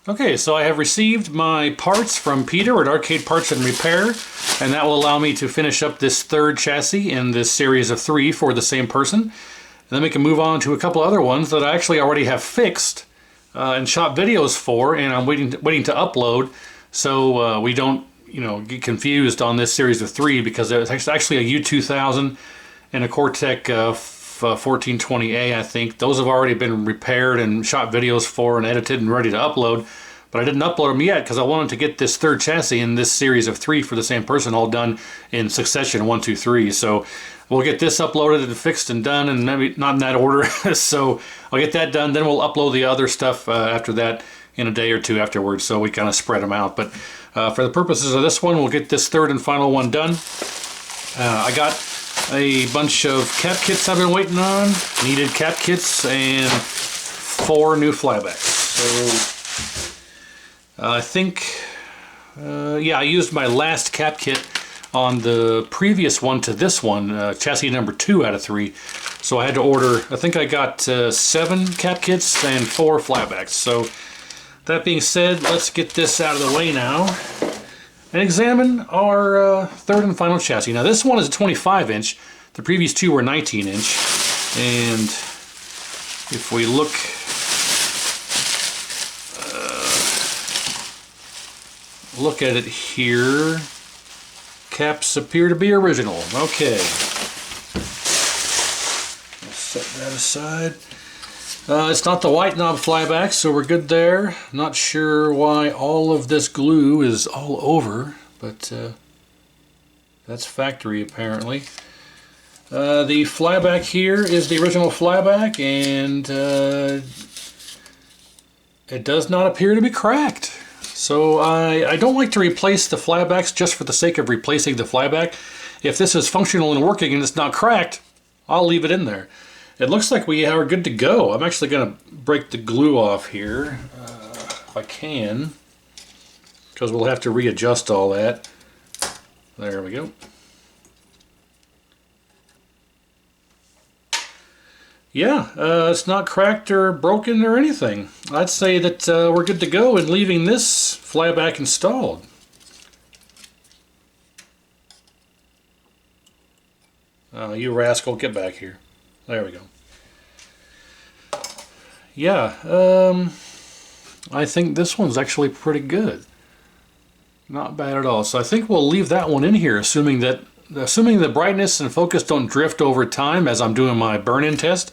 Okay, so I have received my parts from Peter at Arcade Parts and Repair, and that will allow me to finish up this third chassis in this series of 3 for the same person. And then we can move on to a couple other ones that I actually already have fixed and shot videos for, and I'm waiting to upload, so we don't, get confused on this series of 3, because it's actually a U2000 and a Cortec 1420A, I think. Those have already been repaired and shot videos for and edited and ready to upload, but I didn't upload them yet because I wanted to get this third chassis in this series of 3 for the same person all done in succession, 1, 2, 3. So we'll get this uploaded and fixed and done, and maybe not in that order. So I'll get that done, then we'll upload the other stuff after that in a day or two afterwards, so we kind of spread them out. But for the purposes of this one, we'll get this third and final one done. I got a bunch of cap kits I've been waiting on, needed cap kits, and 4 new flybacks. So I think, yeah, I used my last cap kit on the previous one to this one, chassis number 2 out of 3. So I had to order, I think I got 7 cap kits and 4 flybacks. So that being said, let's get this out of the way now and examine our third and final chassis. Now this one is a 25 inch. The previous 2 were 19 inch. And if we look, look at it here, caps appear to be original. Okay. Let's set that aside. It's not the white knob flyback, so we're good there. Not sure why all of this glue is all over, but that's factory apparently. The flyback here is the original flyback, and it does not appear to be cracked. So I don't like to replace the flybacks just for the sake of replacing the flyback. If this is functional and working and it's not cracked, I'll leave it in there. It looks like we are good to go. I'm actually going to break the glue off here, if I can, because we'll have to readjust all that. There we go. Yeah, it's not cracked or broken or anything. I'd say that we're good to go in leaving this flyback installed. You rascal, get back here. There we go. Yeah, I think this one's actually pretty good. Not bad at all. So I think we'll leave that one in here, assuming the brightness and focus don't drift over time as I'm doing my burn-in test.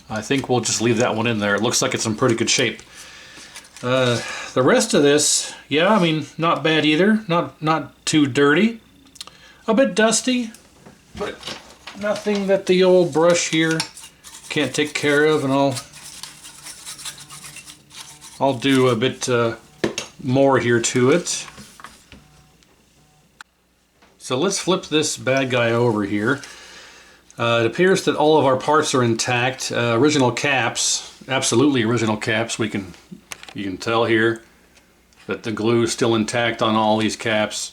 I think we'll just leave that one in there. It looks like it's in pretty good shape. The rest of this, yeah, I mean, not bad either. Not too dirty. A bit dusty, but nothing that the old brush here can't take care of, and I'll do a bit more here to it. So let's flip this bad guy over here. It appears that all of our parts are intact. Original caps, absolutely original caps. You can tell here that the glue is still intact on all these caps.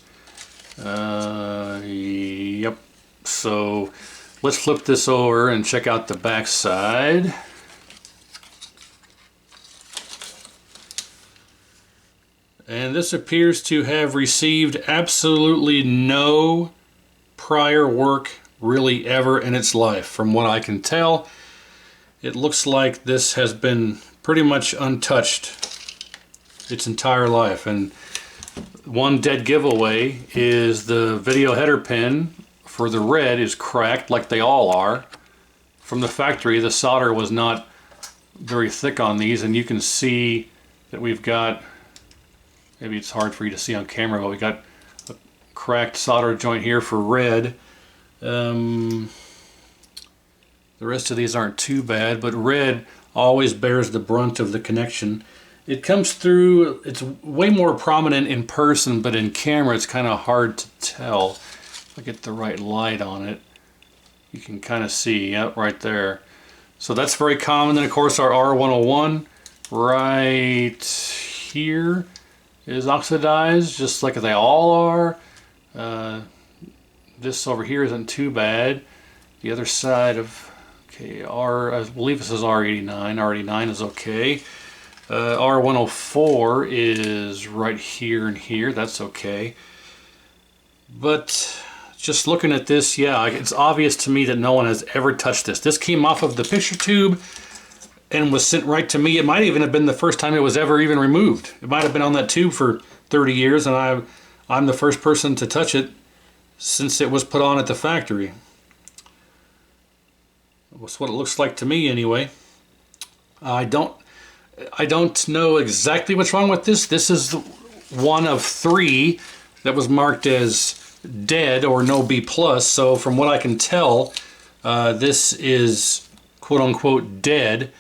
Yep. So let's flip this over and check out the back side. And this appears to have received absolutely no prior work really ever in its life. From what I can tell, it looks like this has been pretty much untouched its entire life. And one dead giveaway is the video header pin for the red is cracked, like they all are. From the factory, the solder was not very thick on these, and you can see that we've got, maybe it's hard for you to see on camera, but we got a cracked solder joint here for red. The rest of these aren't too bad, but red always bears the brunt of the connection. It comes through, it's way more prominent in person, but in camera it's kind of hard to tell. If I get the right light on it, you can kind of see, yep, right there. So that's very common. Then of course our R101 right here is oxidized, just like they all are. This over here isn't too bad. The other side of, okay, I believe this is R89. R89 is okay. R104 is right here and here. That's okay. But just looking at this, yeah, it's obvious to me that no one has ever touched this. This came off of the picture tube and was sent right to me. It might even have been the first time it was ever even removed. It might have been on that tube for 30 years, and I'm the first person to touch it since it was put on at the factory. That's what it looks like to me anyway. I don't know exactly what's wrong with this. This is one of 3 that was marked as dead or no B+. So from what I can tell, this is quote-unquote dead.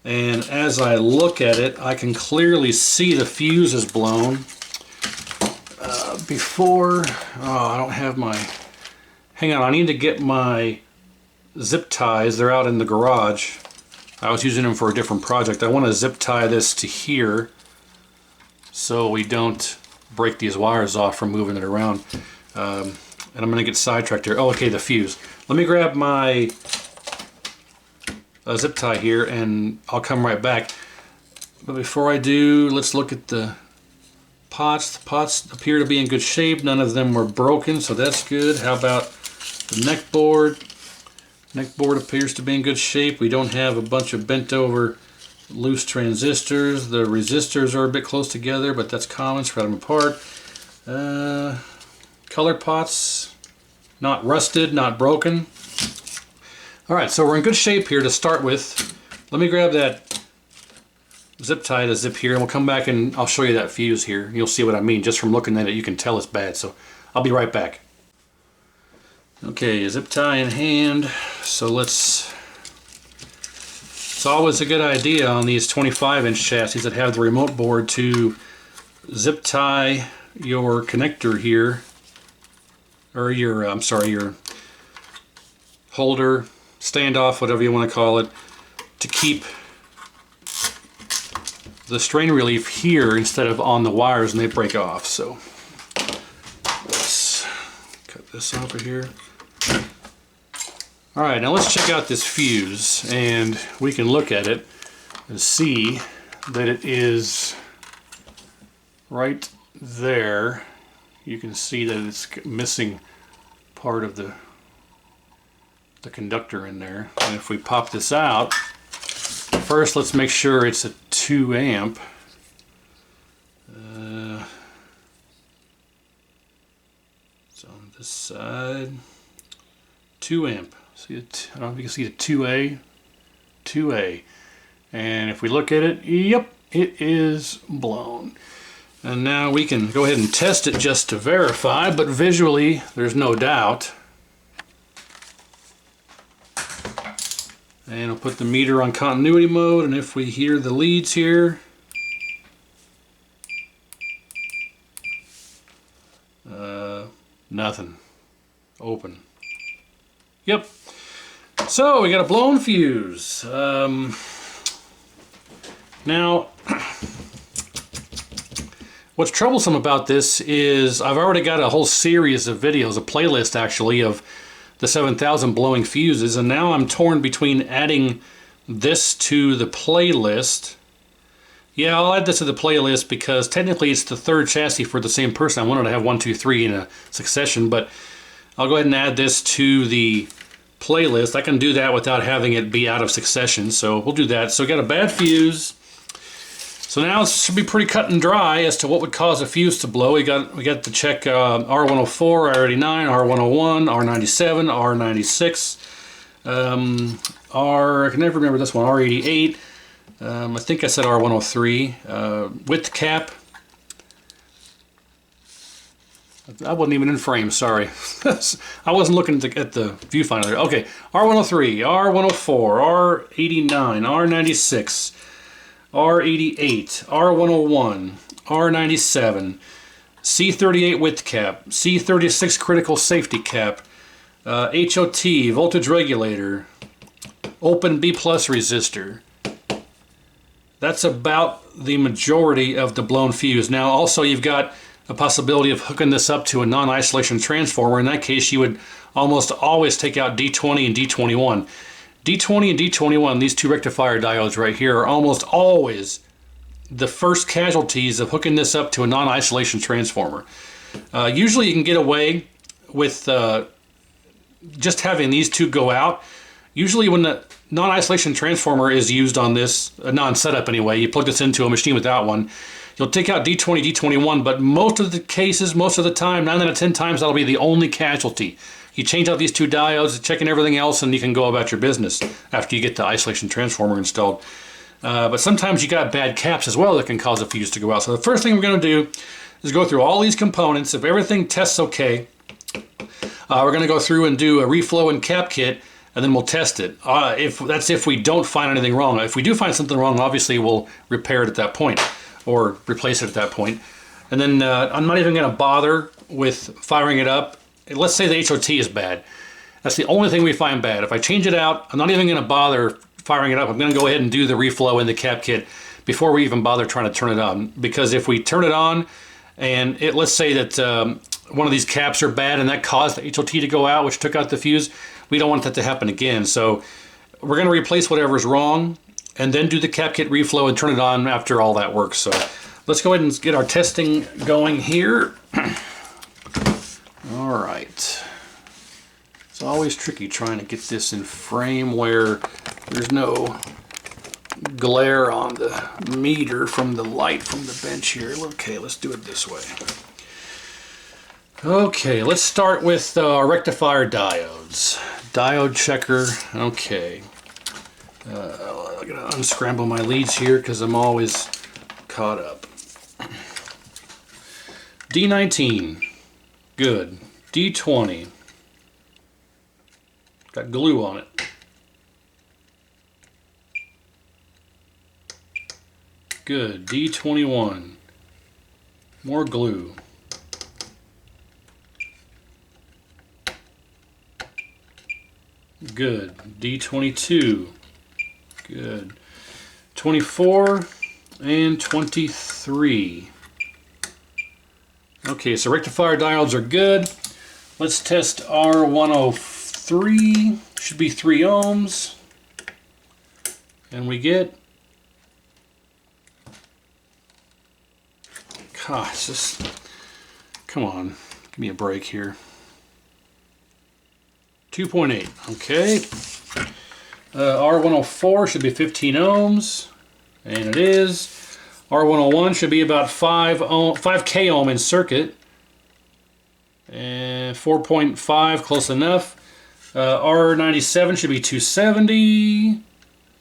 And as I look at it, I can clearly see the fuse is blown. I don't have my... Hang on, I need to get my zip ties. They're out in the garage. I was using them for a different project. I want to zip tie this to here so we don't break these wires off from moving it around. And I'm going to get sidetracked here. Oh, okay, the fuse. Let me grab my zip tie here and I'll come right back. But before I do, let's look at the pots. The pots appear to be in good shape. None of them were broken, so that's good. How about the neck board? Neck board appears to be in good shape. We don't have a bunch of bent over loose transistors. The resistors are a bit close together, but that's common. Spread them apart. Color pots, not rusted, not broken. All right, so we're in good shape here to start with. Let me grab that zip tie to zip here, and we'll come back and I'll show you that fuse here. You'll see what I mean. Just from looking at it, you can tell it's bad. So I'll be right back. Okay, zip tie in hand. So it's always a good idea on these 25-inch chassis that have the remote board to zip tie your connector here, or your holder, standoff, whatever you want to call it, to keep the strain relief here instead of on the wires and they break off. So let's cut this off of here. Alright, now let's check out this fuse and we can look at it and see that it is right there. You can see that it's missing part of the conductor in there. And if we pop this out, first let's make sure it's a 2 amp. It's on this side. 2 amp. See it? I don't know if you can see the 2A. 2A. And if we look at it, yep, it is blown. And now we can go ahead and test it just to verify, but visually there's no doubt. And I'll put the meter on continuity mode, and if we hear the leads here, nothing. Open. Yep. So we got a blown fuse. Now, what's troublesome about this is I've already got a whole series of videos, a playlist actually, of the 7000 blowing fuses, and now I'm torn between adding this to the playlist. Yeah, I'll add this to the playlist because technically it's the 3rd chassis for the same person. I wanted to have 1, 2, 3 in a succession, but I'll go ahead and add this to the playlist. I can do that without having it be out of succession, so we'll do that. So we got a bad fuse. So now it should be pretty cut and dry as to what would cause a fuse to blow. We got to check R104, R89, R101, R97, R96, I can never remember this one, R88. I think I said R103. Width cap. I wasn't even in frame, sorry. I wasn't looking at the viewfinder. Okay, R103, R104, R89, R96, R88, R101, R97, C38 width cap, C36 critical safety cap, HOT, voltage regulator, open B+ resistor. That's about the majority of the blown fuse. Now also you've got a possibility of hooking this up to a non-isolation transformer. In that case, you would almost always take out D20 and D21. D20 and D21, these 2 rectifier diodes right here, are almost always the first casualties of hooking this up to a non-isolation transformer. Usually you can get away with just having these two go out. Usually when the non-isolation transformer is used on this, non-setup anyway, you plug this into a machine without one, you'll take out D20, D21, but most of the cases, most of the time, 9 out of 10 times, that'll be the only casualty. You change out these two diodes, checking everything else, and you can go about your business after you get the isolation transformer installed. But sometimes you got bad caps as well that can cause a fuse to go out. So the first thing we're going to do is go through all these components. If everything tests okay, we're going to go through and do a reflow and cap kit, and then we'll test it. If we don't find anything wrong. If we do find something wrong, obviously we'll repair it at that point, or replace it at that point. And then I'm not even going to bother with firing it up. Let's say the HOT is bad. That's the only thing we find bad. If I change it out, I'm not even going to bother firing it up. I'm going to go ahead and do the reflow and the cap kit before we even bother trying to turn it on. Because if we turn it on and let's say that one of these caps are bad and that caused the HOT to go out, which took out the fuse, we don't want that to happen again. So we're going to replace whatever's wrong and then do the cap kit reflow and turn it on after all that works. So let's go ahead and get our testing going here. All right. It's always tricky trying to get this in frame where there's no glare on the meter from the light from the bench here. Okay, let's do it this way. Okay, let's start with our rectifier diodes. Diode checker, okay. I'm gonna unscramble my leads here because I'm always caught up. D19, good. D20, got glue on it. Good. D21, more glue. Good. D22, good. 24 and 23. Okay, so rectifier diodes are good. Let's test R103, should be 3 ohms. And we get, gosh, just, come on, give me a break here. 2.8, okay. R104 should be 15 ohms, and it is. R101 should be about 5K ohm in circuit. And 4.5, close enough. R97 should be 270.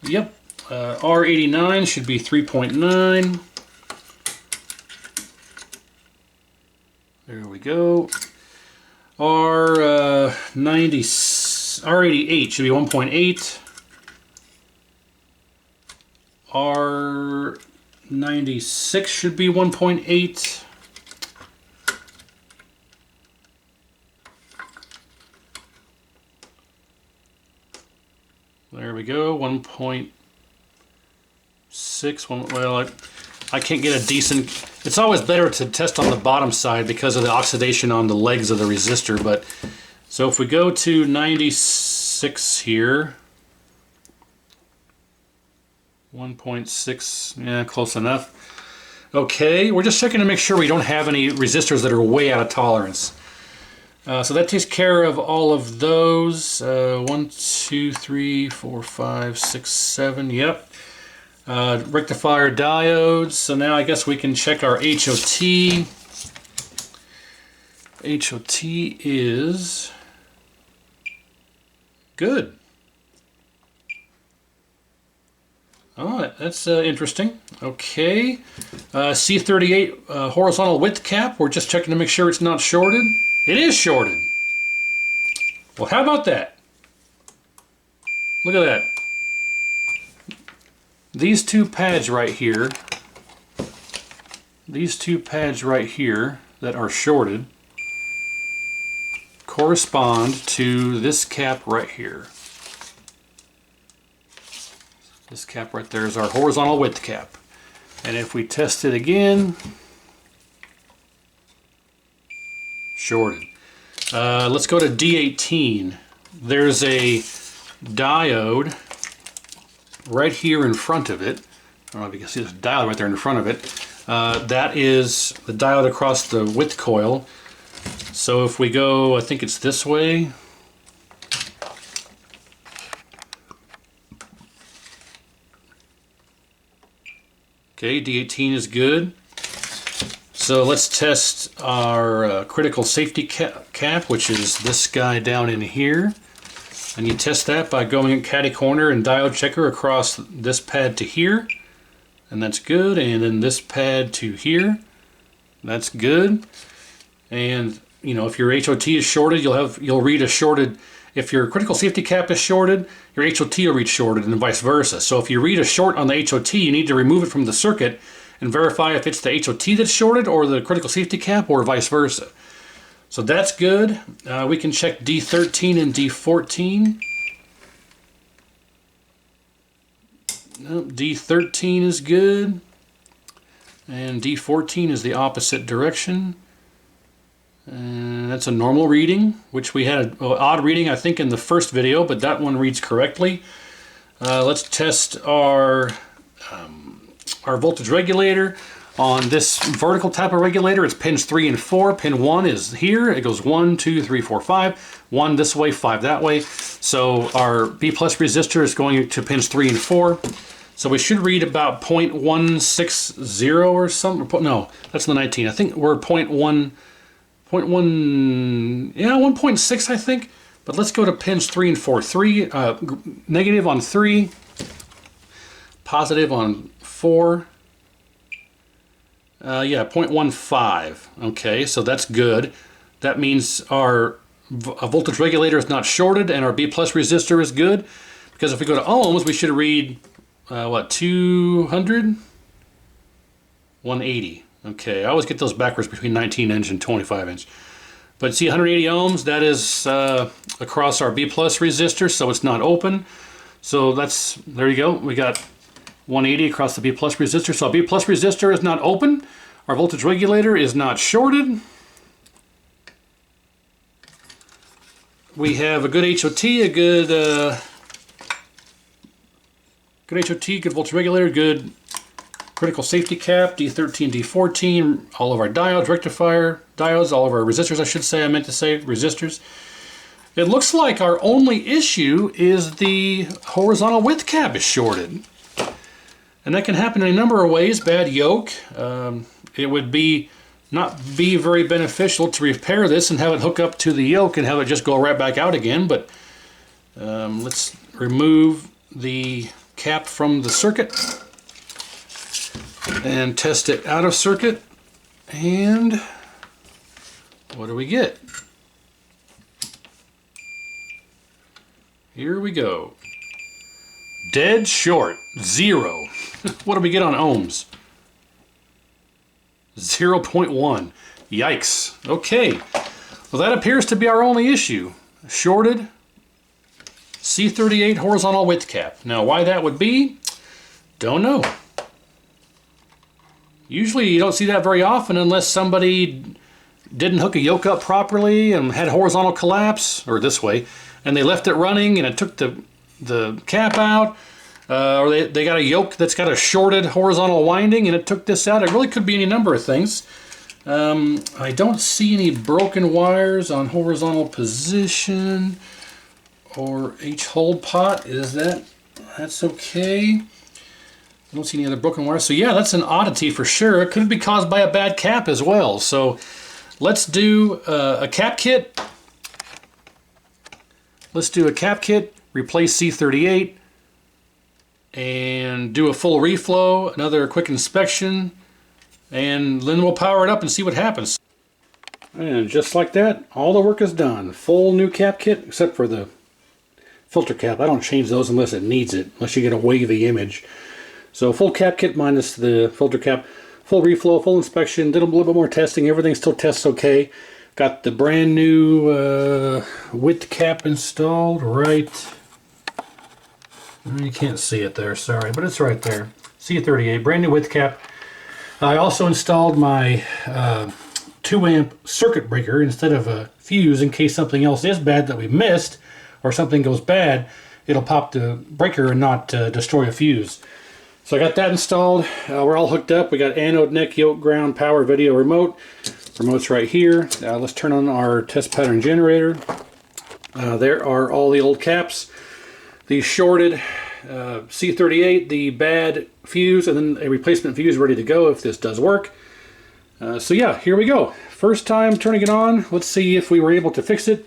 Yep. R89 should be 3.9. There we go. R88 should be 1.8. R96 should be 1.8. There we go, 1.6. Well, I can't get a decent... It's always better to test on the bottom side because of the oxidation on the legs of the resistor. But so if we go to 96 here, 1.6, yeah, close enough. Okay, we're just checking to make sure we don't have any resistors that are way out of tolerance. So that takes care of all of those. 1, 2, 3, 4, 5, 6, 7. Yep. Rectifier diodes. So now I guess we can check our HOT. HOT is good. Oh, that's interesting. Okay. C38 horizontal width cap. We're just checking to make sure it's not shorted. It is shorted. Well, how about that? Look at that. These two pads right here, that are shorted correspond to this cap right here. This cap right there is our horizontal width cap. And if we test it again, shorted. Let's go to D18. There's a diode right here in front of it. I don't know if you can see this diode right there in front of it. That is the diode across the width coil. So if we go, I think it's this way. Okay, D18 is good. So let's test our critical safety cap, which is this guy down in here. And you test that by going in caddy corner and diode checker across this pad to here. And that's good. And then this pad to here. That's good. And you know, if your HOT is shorted, you'll read a shorted. If your critical safety cap is shorted, your HOT will read shorted, and vice versa. So if you read a short on the HOT, you need to remove it from the circuit and verify if it's the HOT that's shorted or the critical safety cap, or vice versa. So that's good. We can check D13 and D14. Nope, D13 is good. And D14 is the opposite direction. And that's a normal reading, which we had an odd reading, I think, in the first video, but that one reads correctly. Let's test our voltage regulator. On this vertical type of regulator, it's pins 3 and 4. Pin 1 is here. It goes 1, 2, 3, 4, 5. 1 this way, 5 that way. So our B plus resistor is going to pins 3 and 4. So we should read about 0.160 or something. No, that's the 19. I think we're 0.1, yeah, 1.6 I think. But let's go to pins 3 and 4. Negative on 3, positive on 4. Yeah, 0.15. Okay, so that's good. That means our voltage regulator is not shorted and our B plus resistor is good. Because if we go to ohms, we should read, what, 200? 180. Okay, I always get those backwards between 19 inch and 25 inch. But see, 180 ohms, that is across our B plus resistor, so it's not open. So that's, there you go. We got 180 across the B plus resistor. So our B plus resistor is not open. Our voltage regulator is not shorted. We have a good HOT, a good HOT, good voltage regulator, good critical safety cap, D13, D14, all of our diodes, rectifier diodes, all of our resistors, I should say, I meant to say resistors. It looks like our only issue is the horizontal width cap is shorted. And that can happen in a number of ways. Bad yoke. It would not be very beneficial to repair this and have it hook up to the yoke and have it just go right back out again. But let's remove the cap from the circuit and test it out of circuit. And what do we get? Here we go. Dead short, 0. What do we get on ohms? 0.1. Yikes. Okay. Well, that appears to be our only issue. Shorted C38 horizontal width cap. Now, why that would be, don't know. Usually you don't see that very often unless somebody didn't hook a yoke up properly and had horizontal collapse, or this way, and they left it running and it took the cap out, or they got a yoke that's got a shorted horizontal winding and it took this out. It really could be any number of things. I don't see any broken wires on horizontal position or H-hold pot. That's okay. I don't see any other broken wires. So yeah, that's an oddity for sure. It could be caused by a bad cap as well. So let's do a cap kit. Let's do a cap kit, replace C38, and do a full reflow, another quick inspection, and then we'll power it up and see what happens. And just like that, all the work is done. Full new cap kit, except for the filter cap. I don't change those unless it needs it, unless you get a wavy image. So full cap kit minus the filter cap, full reflow, full inspection, did a little bit more testing, everything still tests okay. Got the brand new width cap installed right, you can't see it there, sorry, but it's right there. C38, brand new width cap. I also installed my 2 amp circuit breaker instead of a fuse in case something else is bad that we missed, or something goes bad, it'll pop the breaker and not destroy a fuse. So I got that installed. We're all hooked up. We got anode, neck, yoke, ground, power, video, remote. Remote's right here. Let's turn on our test pattern generator. There are all the old caps. The shorted C38, the bad fuse, and then a replacement fuse ready to go if this does work. So yeah, here we go. First time turning it on. Let's see if we were able to fix it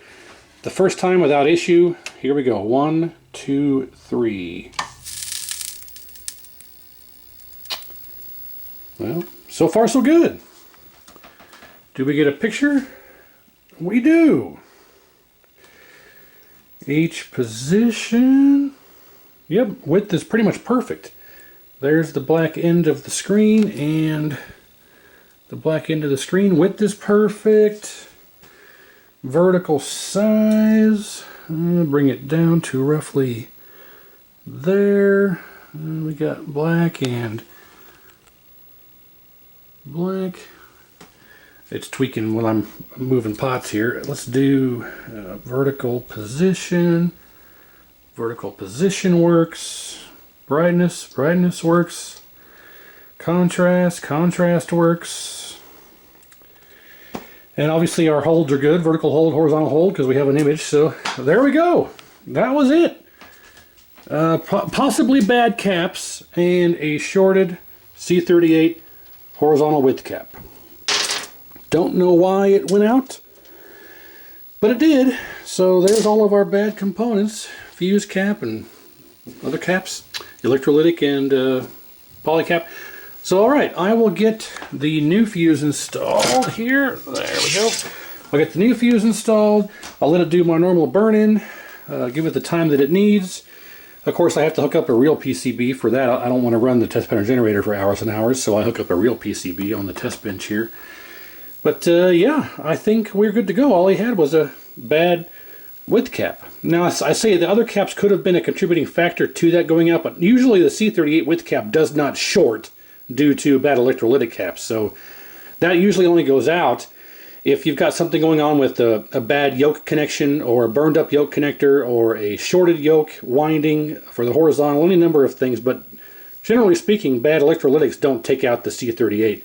the first time without issue. Here we go. 1, 2, 3. Well, so far so good. Do we get a picture? We do. Each position. Yep, width is pretty much perfect. There's the black end of the screen and the black end of the screen. Width is perfect. Vertical size. Bring it down to roughly there. We got black and black. It's tweaking when I'm moving pots here. Let's do vertical position. Vertical position works. Brightness works. Contrast works. And obviously our holds are good. Vertical hold, horizontal hold, because we have an image. So there we go. That was it. Possibly bad caps and a shorted C38 horizontal width cap. Don't know why it went out, but it did. So there's all of our bad components. Fuse cap and other caps, electrolytic and poly cap. So alright, I will get the new fuse installed here. There we go. I'll get the new fuse installed. I'll let it do my normal burn-in, give it the time that it needs. Of course, I have to hook up a real PCB for that. I don't want to run the test pattern generator for hours and hours, so I hook up a real PCB on the test bench here. But yeah, I think we're good to go. All he had was a bad width cap. Now, I say the other caps could have been a contributing factor to that going out, but usually the C38 width cap does not short due to bad electrolytic caps. So that usually only goes out if you've got something going on with a bad yoke connection or a burned up yoke connector or a shorted yoke winding for the horizontal, any number of things. But generally speaking, bad electrolytics don't take out the C38.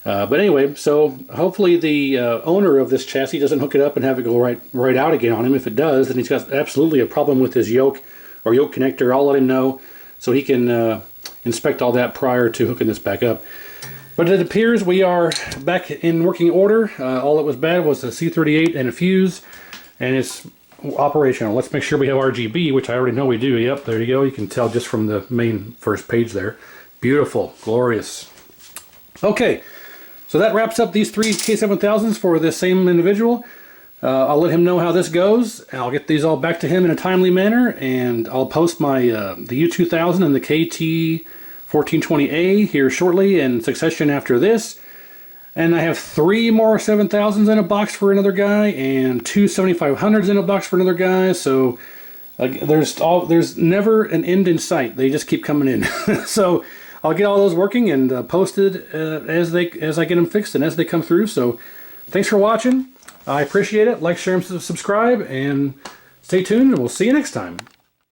But anyway, so hopefully the owner of this chassis doesn't hook it up and have it go right out again on him. If it does, then he's got absolutely a problem with his yoke or yoke connector. I'll let him know so he can inspect all that prior to hooking this back up. But it appears we are back in working order. All that was bad was a C38 and a fuse, and it's operational. Let's make sure we have RGB, which I already know we do. Yep, there you go. You can tell just from the main first page there. Beautiful, glorious. Okay. So that wraps up these three K7000s for this same individual. I'll let him know how this goes. I'll get these all back to him in a timely manner, and I'll post my the U2000 and the KT1420A here shortly in succession after this. And I have 3 more 7000s in a box for another guy, and 2 7500s in a box for another guy. So there's never an end in sight. They just keep coming in. So I'll get all those working and posted as I get them fixed and as they come through. So thanks for watching. I appreciate it. Like, share, and subscribe, and stay tuned, and we'll see you next time.